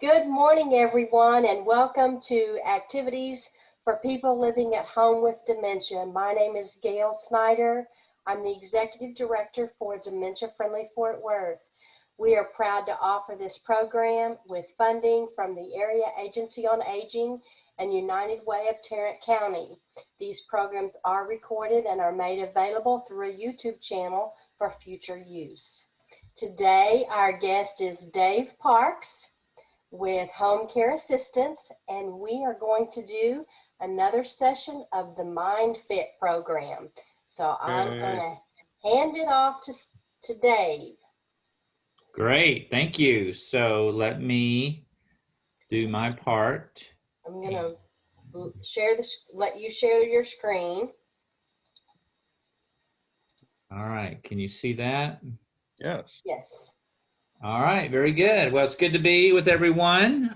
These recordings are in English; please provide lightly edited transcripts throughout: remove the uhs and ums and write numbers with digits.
Good morning, everyone, and welcome to Activities for People Living at Home with Dementia. My name is Gail Snyder. I'm the Executive Director for Dementia Friendly Fort Worth. We are proud to offer this program with funding from the Area Agency on Aging and United Way of Tarrant County. These programs are recorded and are made available through a YouTube channel for future use. Today, our guest is Dave Parks with Home Care Assistance, and we are going to do another session of the Mind Fit program. So I'm going to hand it off to Dave. Great, thank you. So let me do my part. I'm going to let you share your screen. All right, can you see that? Yes. Yes. All right, very good. Well, it's good to be with everyone.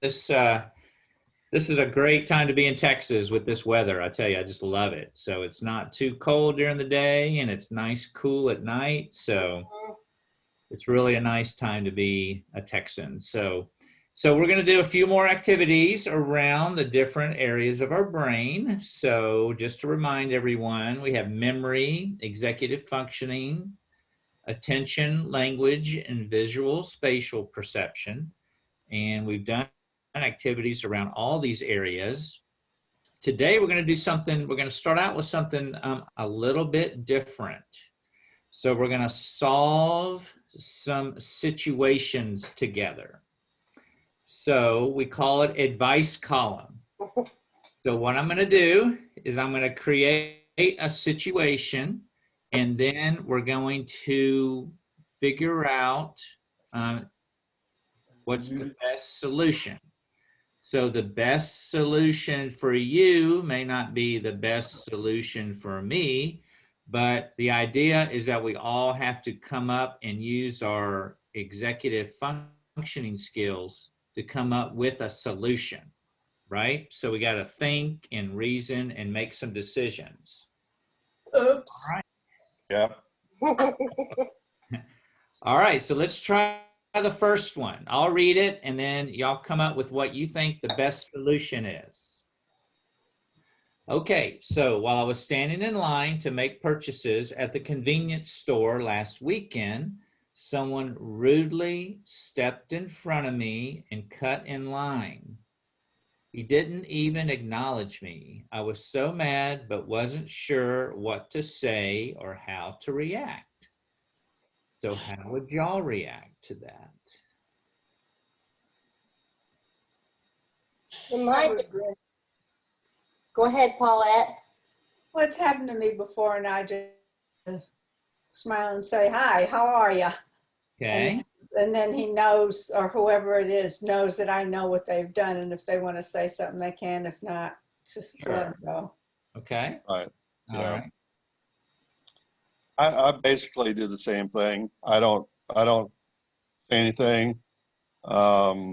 This is a great time to be in Texas with this weather. I tell you, I just love it. So it's not too cold during the day, and it's nice, cool at night. So it's really a nice time to be a Texan. So we're going to do a few more activities around the different areas of our brain. So just to remind everyone, we have memory, executive functioning, attention, language, and visual spatial perception. And we've done activities around all these areas. Today, we're going to start out with something a little bit different. So we're going to solve some situations together. So we call it advice column. So what I'm going to do is I'm going to create a situation, and then we're going to figure out what's the best solution. So the best solution for you may not be the best solution for me, but the idea is that we all have to come up and use our executive functioning skills to come up with a solution, right? So we got to think and reason and make some decisions. Oops. All right. Yeah. All right, so let's try the first one. I'll read it, and then y'all come up with what you think the best solution is. Okay, so while I was standing in line to make purchases at the convenience store last weekend, someone rudely stepped in front of me and cut in line. He didn't even acknowledge me. I was so mad, but wasn't sure what to say or how to react. So how would y'all react to that? Go ahead, Paulette. Well, it's happened to me before, and I just smile and say, "Hi, how are you?" Okay. And then he knows, or whoever it is, knows that I know what they've done, and if they want to say something, they can. If not, just let them go. Okay. Right. All right. I basically do the same thing. I don't say anything. I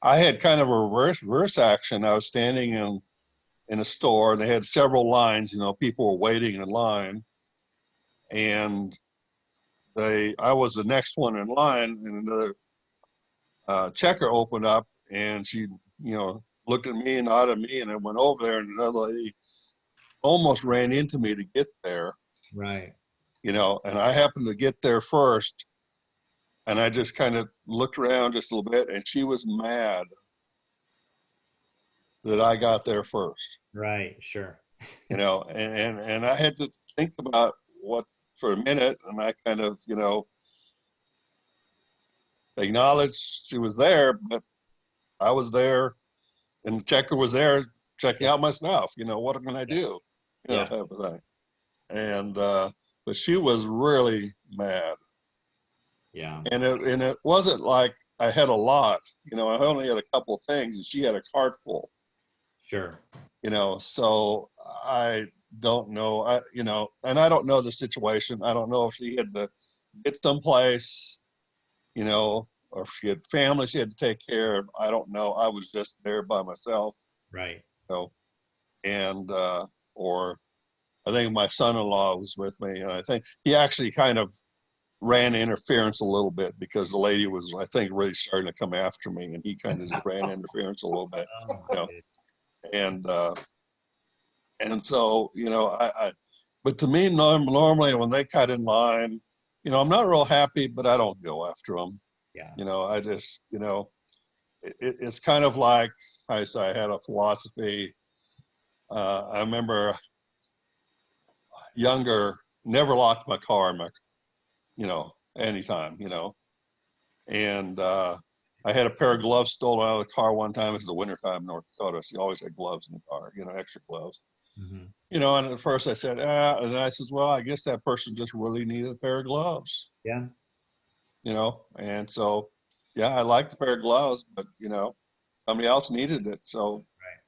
had kind of a reverse action. I was standing in a store, and they had several lines. People were waiting in line, and I was the next one in line, and another checker opened up, and she looked at me and nodded at me, and I went over there, and another lady almost ran into me to get there. Right. And I happened to get there first, and I just kind of looked around just a little bit, and she was mad that I got there first. Right. Sure. And I had to think about what for a minute, and I kind of, acknowledged she was there, but I was there, and the checker was there checking out my stuff. What can I do? Type of thing. And but she was really mad. Yeah. And it wasn't like I had a lot. I only had a couple things, and she had a cart full. Sure. So I don't know. And I don't know the situation. I don't know if she had to get someplace, or if she had family she had to take care of. I don't know. I was just there by myself. Right. And or I think my son-in-law was with me, and I think he actually kind of ran interference a little bit because the lady was, I think, really starting to come after me, and he kind of just ran interference a little bit, Oh, you my know. goodness. And so, but to me, normally when they cut in line, I'm not real happy, but I don't go after them. Yeah. I just, it's kind of like I had a philosophy. I remember younger, never locked my car in anytime, and I had a pair of gloves stolen out of the car one time. It was the wintertime in North Dakota, so you always had gloves in the car, extra gloves. Mhm. And at first I said, and I says, well, I guess that person just really needed a pair of gloves, Yeah. and so, yeah, I like the pair of gloves, but, somebody else needed it. So Right.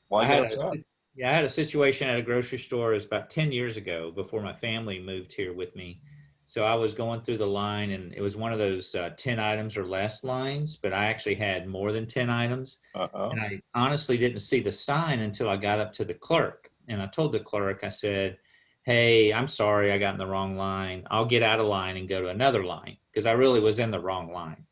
why I get had upset? I had a situation at a grocery store. It was about 10 years ago before my family moved here with me. So I was going through the line and it was one of those 10 items or less lines, but I actually had more than 10 items. Uh-huh. And I honestly didn't see the sign until I got up to the clerk. And I told the clerk, I said, hey, I'm sorry, I got in the wrong line. I'll get out of line and go to another line because I really was in the wrong line.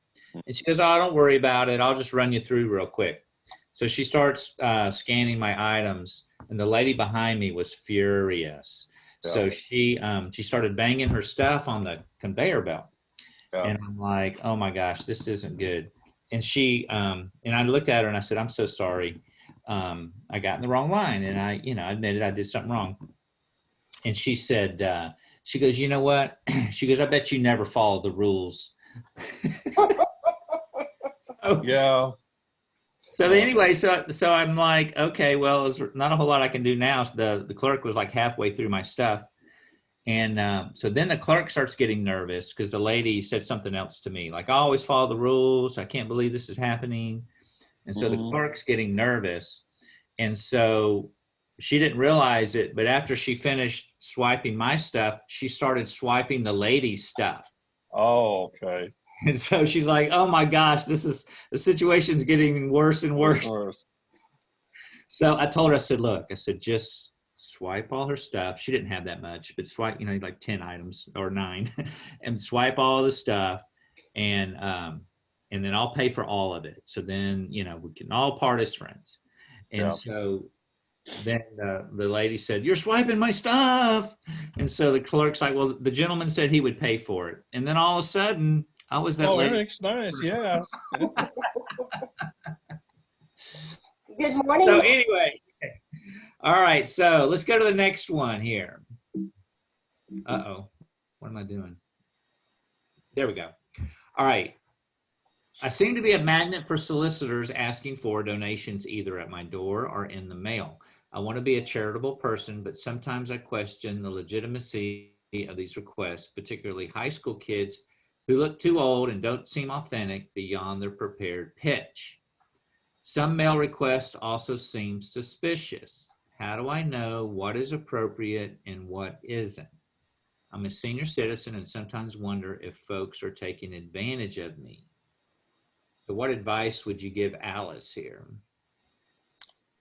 And she goes, oh, don't worry about it. I'll just run you through real quick. So she starts scanning my items, and the lady behind me was furious. Yeah. So she started banging her stuff on the conveyor belt, Yeah. and I'm like, oh my gosh, this isn't good. And and I looked at her and I said, I'm so sorry, I got in the wrong line, and I admitted I did something wrong. And she said, she goes, you know what? She goes, I bet you never follow the rules. Yeah. So anyway, so I'm like, okay, well, there's not a whole lot I can do now. So the clerk was like halfway through my stuff, and so then the clerk starts getting nervous because the lady said something else to me, like I always follow the rules. I can't believe this is happening, and so the Mhm. clerk's getting nervous, and so she didn't realize it, but after she finished swiping my stuff, she started swiping the lady's stuff. Oh, okay. And so she's like, oh my gosh, the situation's getting worse and Worse worse. and worse. So I told her, I said, look, I said, just swipe all her stuff. She didn't have that much, but swipe, like 10 items or 9 and swipe all the stuff. And then I'll pay for all of it. So then, we can all part as friends. And Yeah. so then the lady said, you're swiping my stuff. And so the clerk's like, well, the gentleman said he would pay for it. And then all of a sudden I was that Oh, lady. everything's nice. Yes. Good So morning. anyway, all right. So let's go to the next one here. Uh-oh. What am I doing? There we go. All right. I seem to be a magnet for solicitors asking for donations either at my door or in the mail. I want to be a charitable person, but sometimes I question the legitimacy of these requests, particularly high school kids who look too old and don't seem authentic beyond their prepared pitch. Some mail requests also seem suspicious. How do I know what is appropriate and what isn't? I'm a senior citizen and sometimes wonder if folks are taking advantage of me. So what advice would you give Alice here?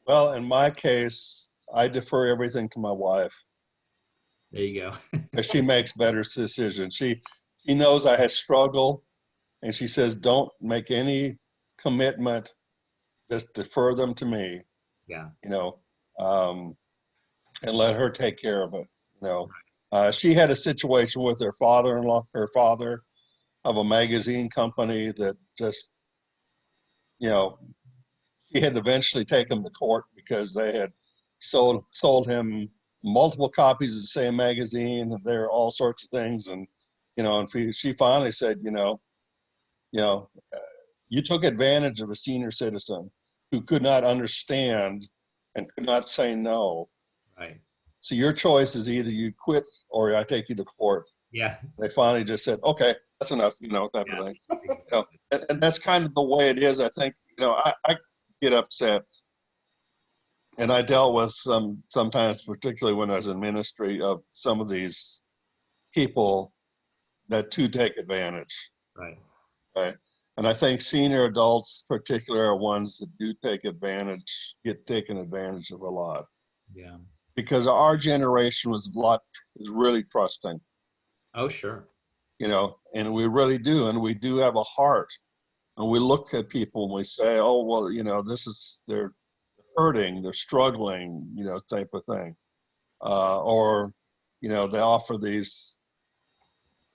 Well, in my case, I defer everything to my wife There you go. because she makes better decisions. She knows I have struggled, and she says, don't make any commitment, just defer them to me, Yeah. um, and let her take care of it. She had a situation with her father-in-law, her father of a magazine company that just, he had eventually taken him to court because they had sold him multiple copies of the same magazine, and there are all sorts of things. And she finally said, you know, you took advantage of a senior citizen who could not understand and could not say no. Right. So your choice is either you quit or I take you to court. Yeah. They finally just said, okay, that's enough, type of thing. And that's kind of the way it is. I think, I get upset. And I dealt with sometimes, particularly when I was in ministry, of some of these people that do take advantage. Right. Right. And I think senior adults, particularly, are ones that do get taken advantage of a lot. Yeah. Because our generation was really trusting. Oh, sure. And we really do. And we do have a heart. And we look at people and we say, oh, well, they're hurting, they're struggling, type of thing. Or, they offer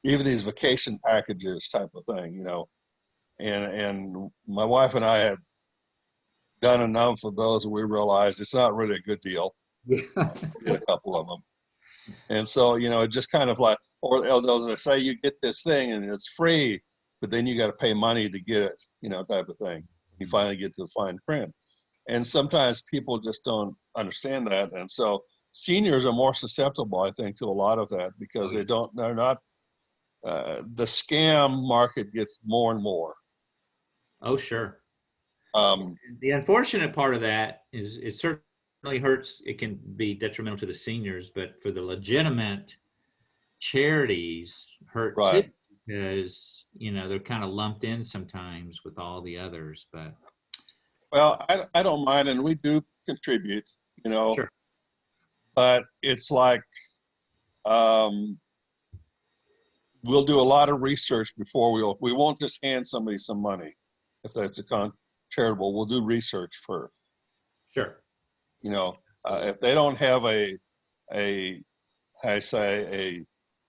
even these vacation packages type of thing, and my wife and I had done enough of those and we realized it's not really a good deal. Yeah. We did a couple of them. And so, it just kind of like, or they'll say you get this thing and it's free, but then you got to pay money to get it, type of thing. You finally get to the fine print. And sometimes people just don't understand that. And so seniors are more susceptible, I think, to a lot of that because they're not, the scam market gets more and more. Oh, sure. Um, The unfortunate part of that is it certainly hurts. It can be detrimental to the seniors, but for the legitimate charities hurt too, right. because, they're kind of lumped in sometimes with all the others, but. Well, I don't mind, and we do contribute, Sure. but it's like, we'll do a lot of research before we won't just hand somebody some money. If that's charitable, we'll do research first. Sure. If they don't have a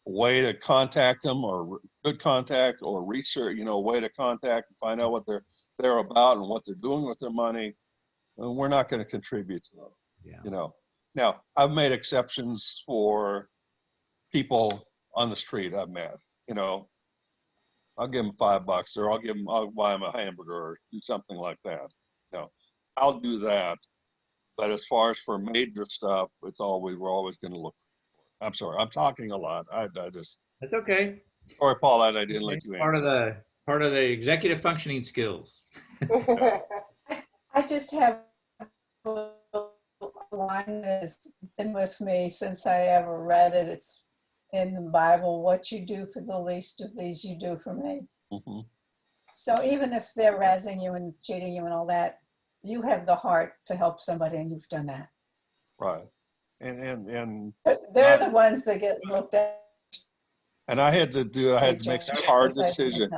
way to contact them or good contact or research, way to contact and find out what they're about and what they're doing with their money, we're not going to contribute to them. Yeah. Now I've made exceptions for people on the street I've met. I'll give them $5 or I'll buy them a hamburger or do something like that. I'll do that. But as far as for major stuff, we're always going to look. I'm sorry, I'm talking a lot. I just. That's okay. Sorry, Paul, I didn't let you answer. Part of the executive functioning skills. I just have a line that's been with me since I ever read it. It's in the Bible, what you do for the least of these, you do for me. Mm-hmm. So even if they're razzing you and cheating you and all that, you have the heart to help somebody and you've done that. Right. And but they're the ones that get looked at. And I had to make some hard decisions.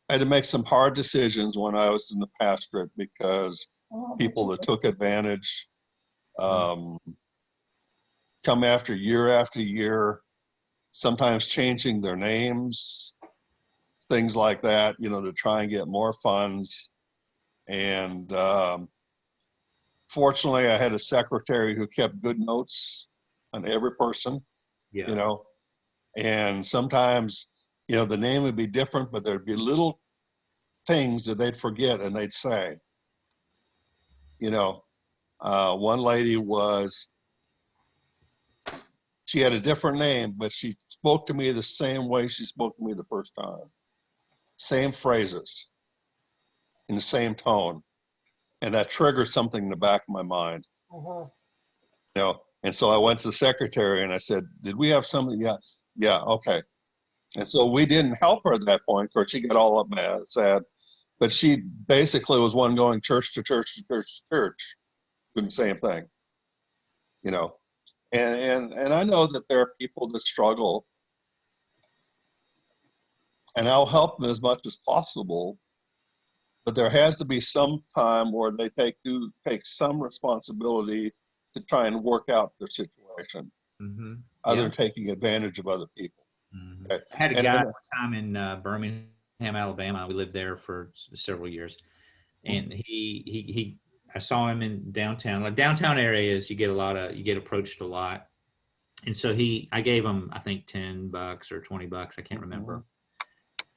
I had to make some hard decisions when I was in the pastorate because people that took advantage come after year, sometimes changing their names, things like that, to try and get more funds. And fortunately, I had a secretary who kept good notes on every person, and sometimes, the name would be different, but there'd be little things that they'd forget and they'd say. One lady she had a different name, but she spoke to me the same way she spoke to me the first time. Same phrases in the same tone. And that triggered something in the back of my mind. Uh-huh. And so I went to the secretary and I said, did we have somebody? Yeah, okay. And so we didn't help her at that point. Of course, she got all up mad, sad. But she basically was one going church to church to church to church, doing the same thing. And I know that there are people that struggle, and I'll help them as much as possible. But there has to be some time where they take some responsibility to try and work out their situation, other than taking advantage of other people. Mm-hmm. Okay. I had a guy one time in Birmingham, Alabama. We lived there for several years, and I saw him in downtown. Like downtown areas, you get approached a lot, and so I gave him, I think, $10 or $20, I can't remember.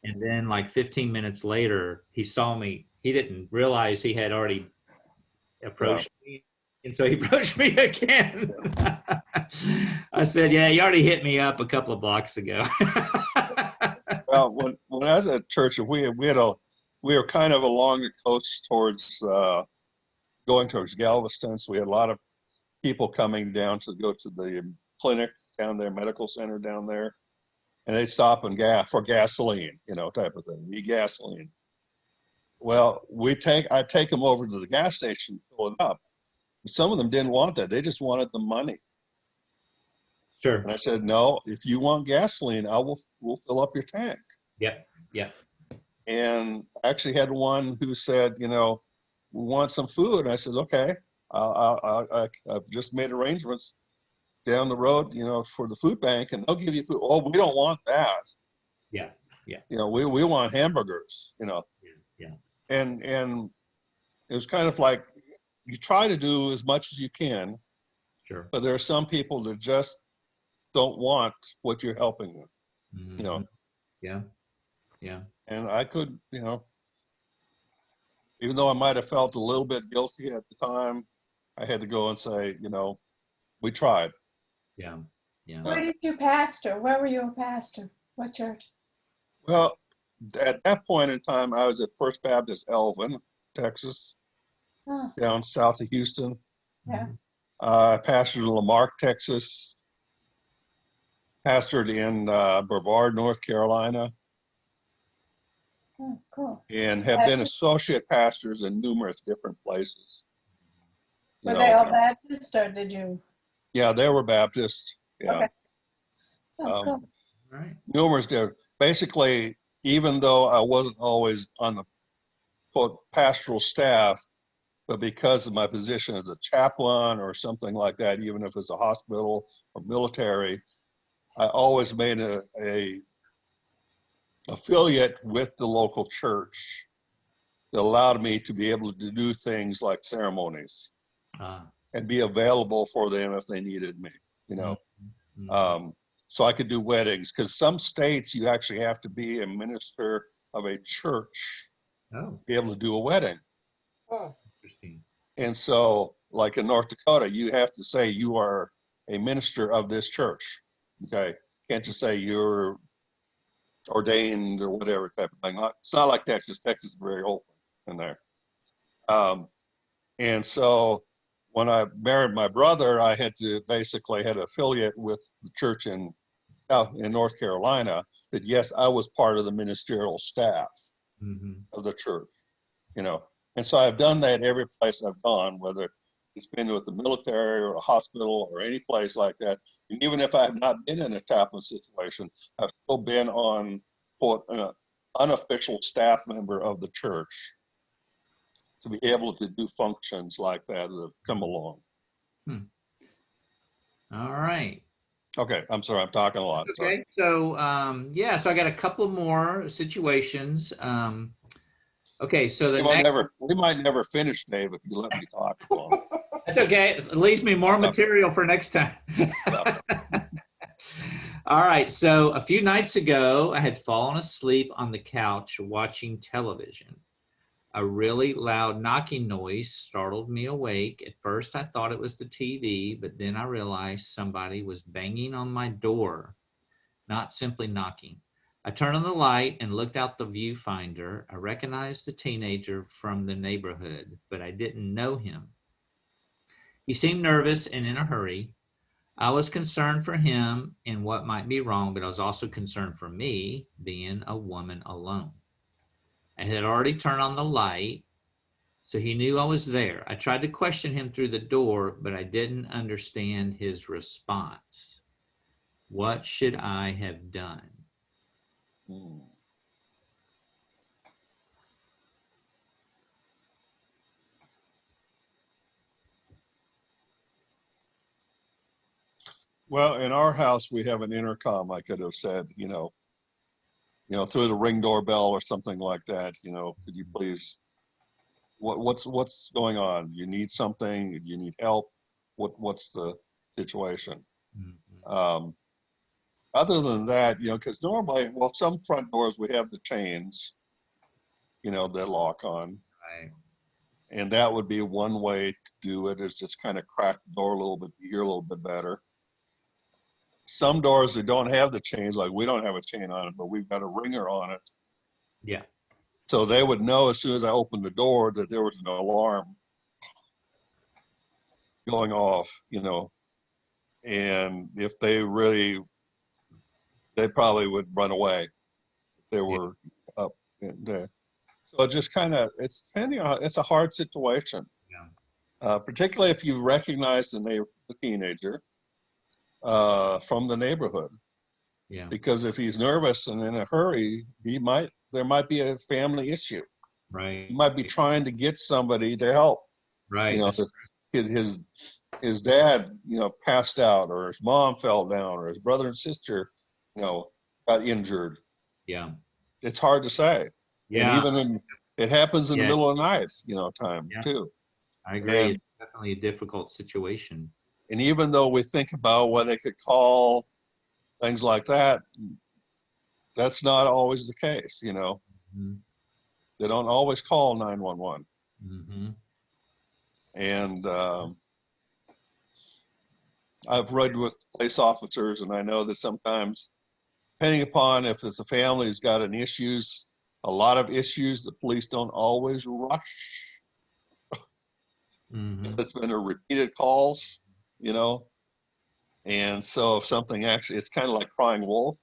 And then like 15 minutes later, he saw me. He didn't realize he had already approached me. And so he approached me again. I said, yeah, you already hit me up a couple of blocks ago. Well, when I was at church, we were kind of along the coast towards going towards Galveston. So we had a lot of people coming down to go to the clinic down there, medical center down there. And they stop and for gasoline, type of thing. Need gasoline. Well, I take them over to the gas station, fill it up. Some of them didn't want that. They just wanted the money. Sure. And I said, no, if you want gasoline, we'll fill up your tank. Yep. Yep. And I actually had one who said, we want some food. And I said, okay, I've just made arrangements down the road, for the food bank, and they'll give you food. Oh, we don't want that. Yeah. Yeah. We want hamburgers, Yeah. and it was kind of like you try to do as much as you can, Sure. but there are some people that just don't want what you're helping them, Mhm. Yeah. Yeah. and I could, even though I might have felt a little bit guilty at the time, I had to go and say, we tried. Yeah. Yeah. Where did you pastor? Where were you a pastor? What church? Well, at that point in time, I was at First Baptist Elvin, Texas, Oh, down south of Houston. yeah. I pastored in Lamarck, Texas, pastored in Brevard, North Carolina, Oh, cool. and have been associate pastors in numerous different places. Were they all Baptist or did you? Yeah, they were Baptist. Yeah. Okay. Oh, cool. All right. Numerous different. Basically, even though I wasn't always on the quote pastoral staff, but because of my position as a chaplain or something like that, even if it's a hospital or military, I always made a affiliate with the local church that allowed me to be able to do things like ceremonies and be available for them if they needed me, Mhm. so I could do weddings, because some states you actually have to be a minister of a church Oh, to be able to do a wedding. Oh, interesting. And so, like in North Dakota, you have to say you are a minister of this church. Okay. Can't just say you're ordained or whatever type of thing. It's not like Texas. Texas is very open in there. And so when I married my brother, I had to basically had an affiliate with the church in North Carolina that, yes, I was part of the ministerial staff Mm-hmm. of the church, And so I've done that every place I've gone, whether it's been with the military or a hospital or any place like that. And even if I have not been in a chaplain situation, I've still been on, quote, unofficial staff member of the church to be able to do functions like that that come along. All right. Okay, I'm sorry, I'm talking a lot. Sorry. Okay. So, yeah, so I got a couple more situations. Okay. So the next, We might never finish, Dave, if you let me talk long. that's okay. It leaves me more material for next time. Yeah. All right. So a few nights ago, I had fallen asleep on the couch watching television. A really loud knocking noise startled me awake. At first, I thought it was the TV, but then I realized somebody was banging on my door, not simply knocking. I turned on the light and looked out the viewfinder. I recognized the teenager from the neighborhood, but I didn't know him. He seemed nervous and in a hurry. I was concerned for him and what might be wrong, but I was also concerned for me, being a woman alone. I had already turned on the light, so he knew I was there. I tried to question him through the door, but I didn't understand his response. What should I have done? Well, in our house, we have an intercom. I could have said, through the Ring doorbell or something like that, could you please, what's going on? You need something? You need help? What's the situation? Mm-hmm. Other than that, because normally, well, some front doors, we have the chains, that lock on. Right. And that would be one way to do it, is just kind of crack the door a little bit, hear a little bit better. Some doors that don't have the chains, like we don't have a chain on it, but we've got a ringer on it. Yeah. So they would know as soon as I opened the door that there was an alarm going off, and if they probably would run away if they were up there. So it just kind of, it's a hard situation. Yeah. Particularly if you recognize the teenager. from the neighborhood. Yeah. Because if he's nervous and in a hurry, there might be a family issue. Right. He might be trying to get somebody to help. Right. His dad, passed out, or his mom fell down, or his brother and sister, got injured. Yeah. It's hard to say. And Yeah. even it happens in the Yeah. middle of the night, time Yeah. too. I agree. And, It's definitely a difficult situation. and even though we think about what they could call, things like that, that's not always the case. Mm-hmm. They don't always call 911. Mm-hmm. And I've read with police officers, and I know that sometimes, depending upon if it's a family who's got a lot of issues, the police don't always rush. Mm-hmm. It's been a repeated calls, and so if something actually, it's kind of like crying wolf.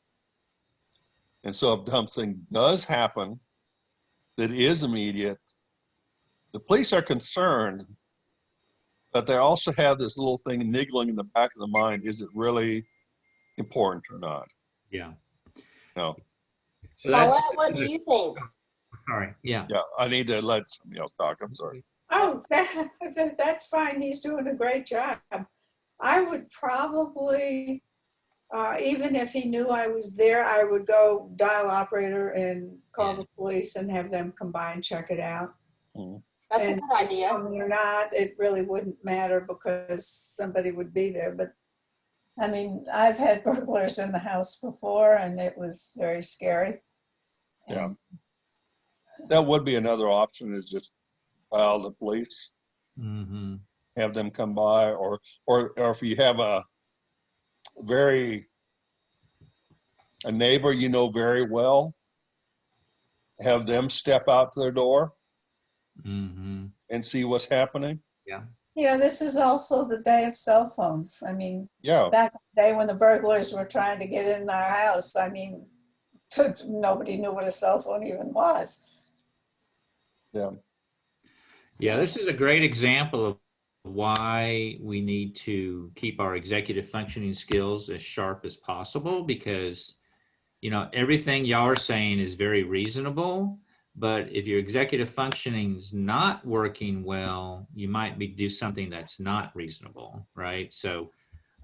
And so if something does happen that is immediate, the police are concerned, but they also have this little thing niggling in the back of the mind. Is it really important or not? Yeah. No. So that's, Paulette, what do you think? sorry. Yeah. Yeah, I need to let somebody else talk. I'm sorry. Oh, that's fine. He's doing a great job. I would probably, even if he knew I was there, I would go dial operator and call the police and have them come by and check it out. That's a And good idea. or not, it really wouldn't matter because somebody would be there. But I mean, I've had burglars in the house before, and it was very scary. Yeah. And That would be another option, is just file the police, Mm-hmm. have them come by, or if you have a neighbor very well, have them step out to their door Mm-hmm. and see what's happening. Yeah. this is also the day of cell phones. I mean, Yeah, back in the day when the burglars were trying to get in our house, I mean, nobody knew what a cell phone even was. yeah, Yeah, this is a great example of why we need to keep our executive functioning skills as sharp as possible, because, everything y'all are saying is very reasonable, but if your executive functioning is not working well, you might do something that's not reasonable, right? So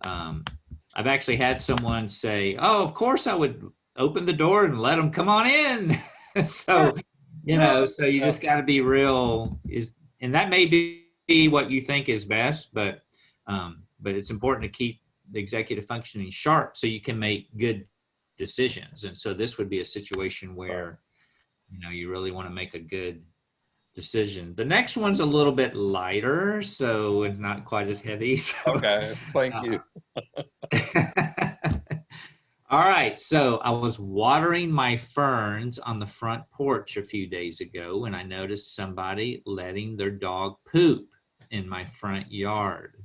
I've actually had someone say, oh, of course I would open the door and let them come on in. So, so you just got to be real, and that may be what you think is best, but it's important to keep the executive functioning sharp so you can make good decisions. And so this would be a situation where, you really want to make a good decision. The next one's a little bit lighter, so it's not quite as heavy. So, okay, thank you. all right, so I was watering my ferns on the front porch a few days ago when I noticed somebody letting their dog poop in my front yard.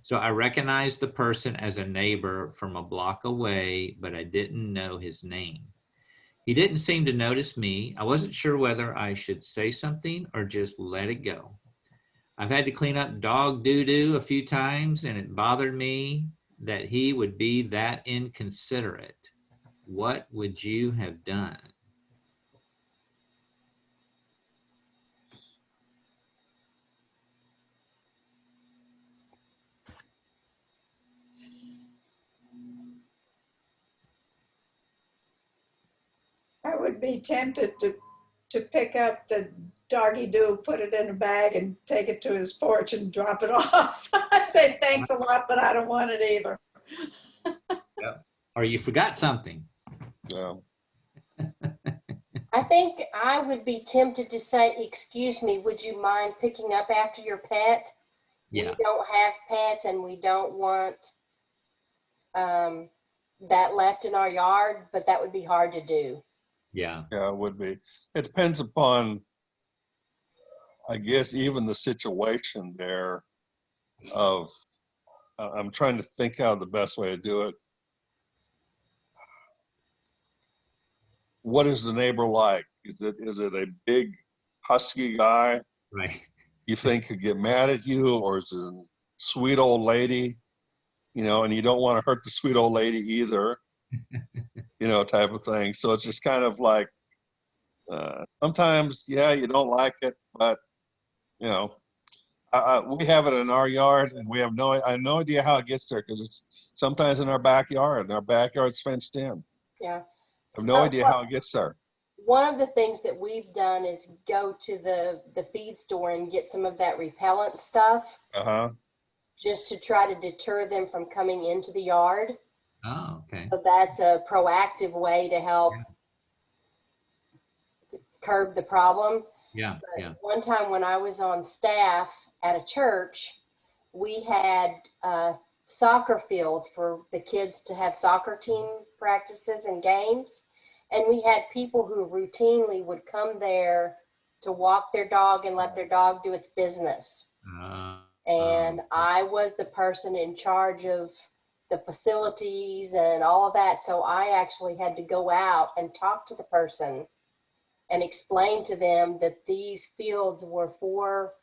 So I recognized the person as a neighbor from a block away, but I didn't know his name. He didn't seem to notice me. I wasn't sure whether I should say something or just let it go. I've had to clean up dog doo-doo a few times, and it bothered me that he would be that inconsiderate. What would you have done? I would be tempted to pick up the doggy doo, put it in a bag and take it to his porch and drop it off. I say, thanks a lot, but I don't want it either. Yep. Or you forgot something. Yeah, I think I would be tempted to say, excuse me, would you mind picking up after your pet? Yeah. We don't have pets and we don't want that left in our yard, but that would be hard to do. Yeah. it would be. It depends upon, I guess, even the situation there of, I'm trying to think out the best way to do it. What is the neighbor like? Is it a big husky guy Right. you think could get mad at you, or is it a sweet old lady? and you don't want to hurt the sweet old lady either, type of thing. So it's just kind of like, sometimes, yeah, you don't like it, but, we have it in our yard, and I have no idea how it gets there, because it's sometimes in our backyard, and our backyard's fenced in. Yeah. I have no idea how it gets there. One of the things that we've done is go to the feed store and get some of that repellent stuff, just to try to deter them from coming into the yard. Oh, okay. So that's a proactive way to help curb the problem. Yeah, But yeah. one time when I was on staff at a church, we had soccer fields for the kids to have soccer team practices and games. And we had people who routinely would come there to walk their dog and let their dog do its business. And I was the person in charge of the facilities and all of that. So I actually had to go out and talk to the person and explain to them that these fields were for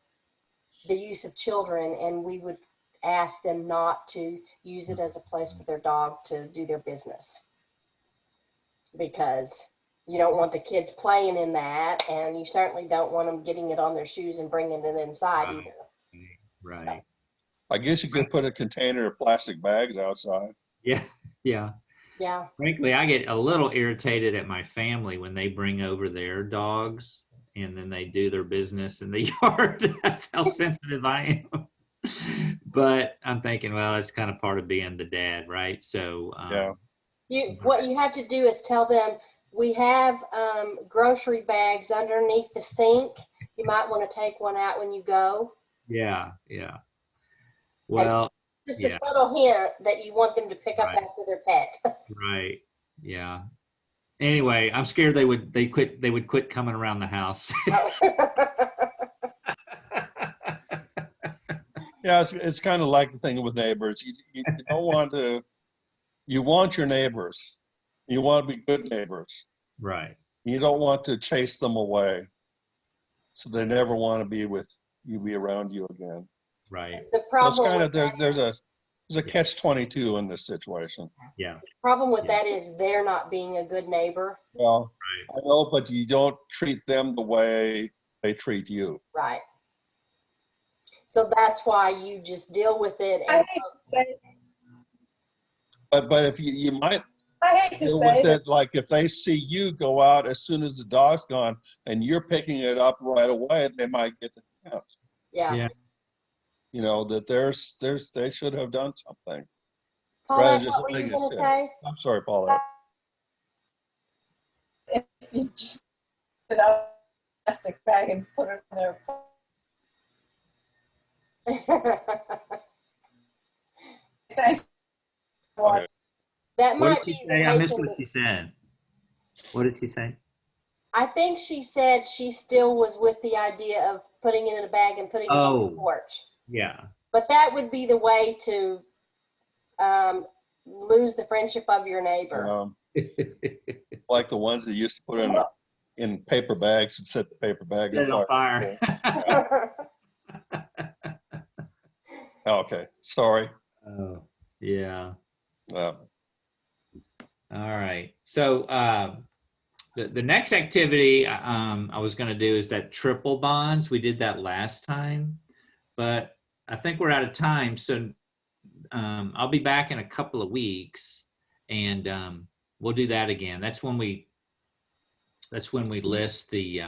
the use of children, and we would ask them not to use it as a place for their dog to do their business, because you don't want the kids playing in that, and you certainly don't want them getting it on their shoes and bringing it inside either. Right. So. I guess you could put a container of plastic bags outside. Yeah, yeah. Yeah. Frankly, I get a little irritated at my family when they bring over their dogs and then they do their business in the yard. That's how sensitive I am. But I'm thinking, well, that's kind of part of being the dad, right? So What you have to do is tell them, we have grocery bags underneath the sink. You might want to take one out when you go. Yeah, yeah. Well, just a subtle hint that you want them to pick up after their pet. Right. Yeah. Anyway, I'm scared they would quit coming around the house. Yeah, it's kind of like the thing with neighbors. You don't want to. You want your neighbors. You want to be good neighbors. Right. You don't want to chase them away, so they never want to be around you again. Right. The problem kind of there's a catch-22 in this situation. Yeah. The problem with that is they're not being a good neighbor. Well, I know, but you don't treat them the way they treat you. Right. So that's why you just deal with it. I hate to say, But if you might I hate to deal say with that. it, like if they see you go out as soon as the dog's gone and you're picking it up right away, they might get the hint. Yeah. That they should have done something. Paulette, what were you going to say? I'm sorry, Paulette. If you just put out a plastic bag and put it in their thanks. Okay. That What might did she be. say? I missed what she said. What did she say? I think she said she still was with the idea of putting it in a bag and putting it on the porch. Yeah. But that would be the way to lose the friendship of your neighbor. Like the ones that used to put in paper bags and set the paper bag on fire. Okay, sorry. Oh, yeah. Yeah. All right. So the next activity I was going to do is that triple bonds. We did that last time, but I think we're out of time. So I'll be back in a couple of weeks, and we'll do that again. That's when we list the.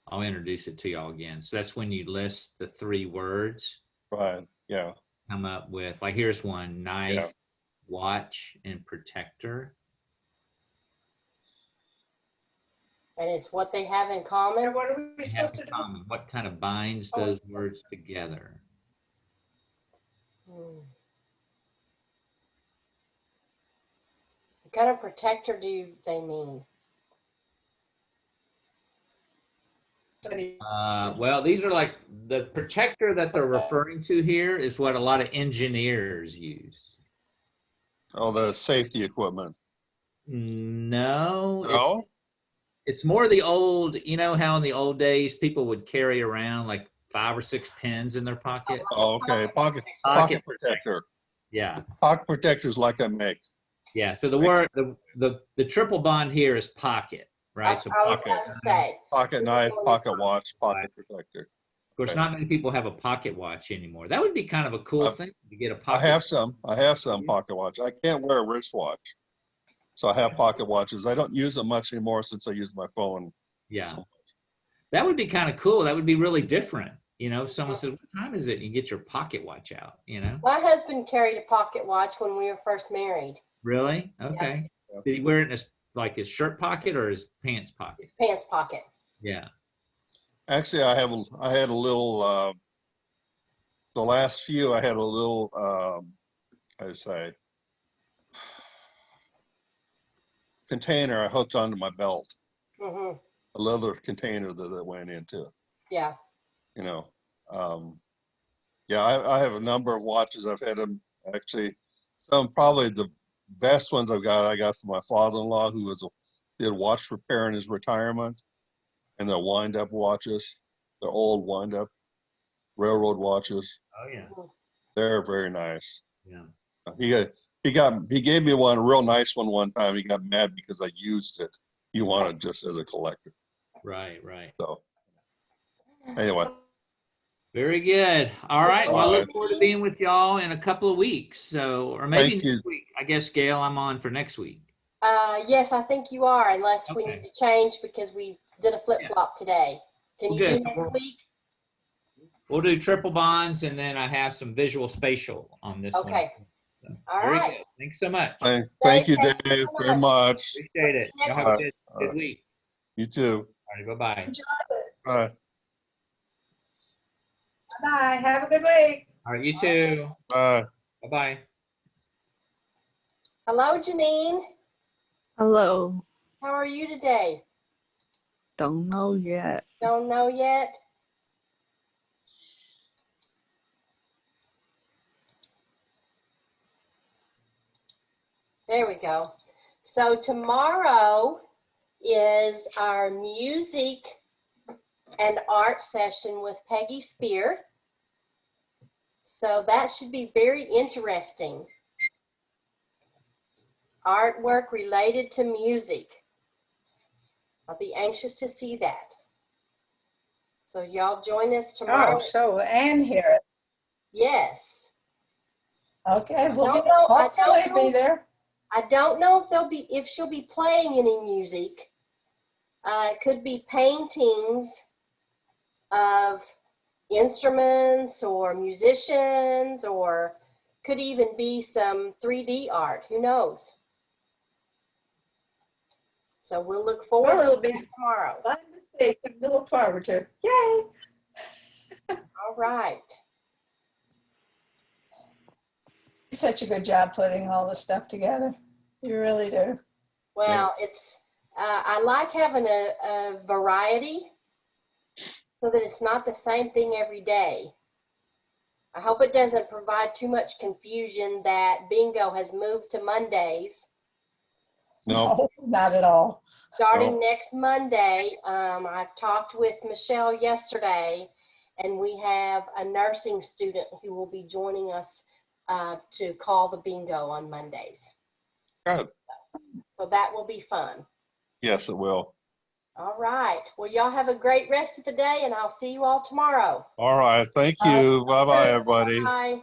I'll introduce it to y'all again. So that's when you list the 3 words. Right. Yeah. Come up with, like, here's one: knife, watch, and protector. And it's what they have in common. What are we supposed to do? What kind of binds those words together? What kind of protector do they mean? Well, these are like the protector that they're referring to here is what a lot of engineers use. Oh, the safety equipment. No. It's more the old, you know how in the old days people would carry around like 5 or 6 pens in their pocket? Oh, okay. Pocket protector. Yeah. Pocket protectors like I make. Yeah. So the word, the triple bond here is pocket, right? So I was pocket. about to say. Pocket knife, pocket watch, pocket protector. of course, Okay. not many people have a pocket watch anymore. That would be kind of a cool thing to get a pocket. I have some pocket watch. I can't wear a wristwatch. So I have pocket watches. I don't use them much anymore since I use my phone. Yeah. So, That would be kind of cool. That would be really different. You know, if someone says, "What time is it?" You get your pocket watch out, you know? My husband carried a pocket watch when we were first married. Really? Okay. Yeah. Did he wear it in his, like his shirt pocket or his pants pocket? His pants pocket. Yeah. actually, I had a little, the last few, I had a little, I say, container I hooked onto my belt, Hmm. a leather container that it went into, Yeah. you know. Yeah, I have a number of watches. I've had them actually, some probably the best ones I got from my father-in-law who did watch repair in his retirement, and they're wind-up watches. They're old wind-up railroad watches. Oh yeah. They're very nice. Yeah. He gave me one, a real nice one time. He got mad because I used it. He wanted just as a collector. Right. Right. So anyway, Very good. All right. Well, I All look right. forward to being with y'all in a couple of weeks. So, or maybe Thank you. next week. I guess, Gail, I'm on for next week. Yes, I think you are, unless we Okay. need to change because we did a flip-flop today. Can Well, you do good. next week? We'll do triple bonds, and then I have some visual spatial on this one. Okay. So, All very right. good. Thanks so much. thank you, Thank you Dave, so very much. Appreciate it. Next Y'all have a week. good week. You too. All right. Bye-bye. Enjoy this. Bye. Bye. Have a good week. All right. You too. Bye. Bye-bye. Hello, Janine. Hello. How are you today? Don't know yet. Don't know yet? There we go. So tomorrow is our music and art session with Peggy Spear. So that should be very interesting. Artwork related to music. I'll be anxious to see that. So y'all join us tomorrow. Oh, so Ann here. Yes. Okay, we'll don't know- I hopefully don't be know. there. I don't know if she'll be playing any music. It could be paintings of instruments or musicians, or could even be some 3D art. Who knows? So we'll look forward Well, it'll to be that tomorrow. fun to see. Something to look forward to. Yay! All right. Such a good job putting all this stuff together. You really do. Well, it's I like having a variety so that it's not the same thing every day. I hope it doesn't provide too much confusion that bingo has moved to Mondays. No, Not at all. Starting No. next Monday, I've talked with Michelle yesterday, and we have a nursing student who will be joining us to call the bingo on Mondays. good. So that will be fun. Yes, it will. All right. Well, y'all have a great rest of the day, and I'll see you all tomorrow. All right. Thank you. Bye-bye, everybody. Bye.